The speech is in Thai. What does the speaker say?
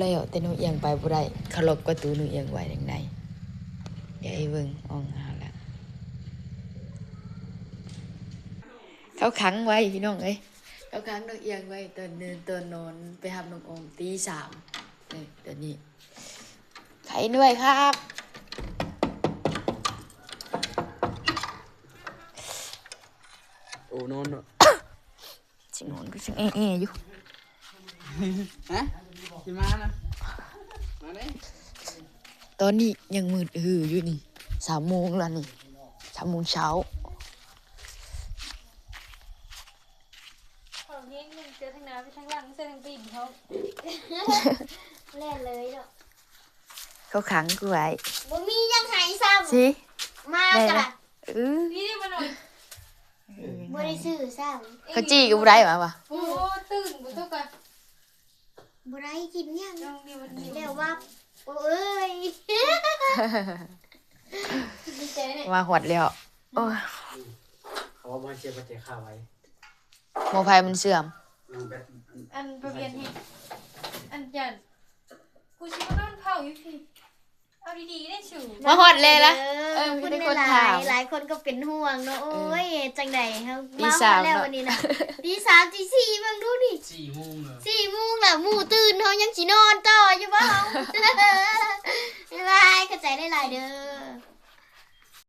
แล้วแต่หนูเอียงไปบ่ได้เขาล็อกประตูหนูเอียงไว้ทางในเดี๋ยวไอ้เบิ่งอองหาแล้วเขาขังไว้พี่น้องเอ้ยเขาขังหนูเอียงไว้ตอนเดินตอนนอนไปหาน้องออมตี 3นี่เดี๋ยวนี้ไข่ด้วยครับโอ้นอนเนาะ สินอนก็สิงแออยู่ ฮะสิมานะมาเลย ตอนนี้ยังมืดอยู่นี่3 โมงแล้วนี่3 โมงเช้า ของเฮงหนึ่งเจอทางน้ำไปทางหลังเจอทางปีนเขาแล่นเลยเนาะ เขาขังกูไว้ บ่มียังหายซ้ สิ ำมากระ นี่มาหน่อย บ่ได้ซื้อซ้ เขาจี้กูได้มาวะ โอ้ตื่นบุตรกัน ำบ่ได้กินยัง น้องนี่วันนี้ แล้วว่าโอ้ยดีใจเนี่ย มาหวดแล้วโอ้ย เขาว่ามันเจ็บมันเจ็บขาไว้ โมไฟมันเสื่อม แบบ อันประเวียนที่อันยันกูชิมานอนเผาอยู่พี่เอาดีๆได้ชู มาหวดเลยละ คุณ มี ห คน ลา ถาย ม หลายคนก็เป็นห่วงเนาะโอ้ยจังไดเฮา ตี มา สาม แล้ว เนาะ วันนี้นะตี3ตี4เบิ่งดูนี่ 4 โมงเหรอ 4 โมงแล้วหมู่ตื่นเฮายังสินอนต่ออยู่บ่เฮาบ๊ายบายเข้าใจได้หลายเด้อ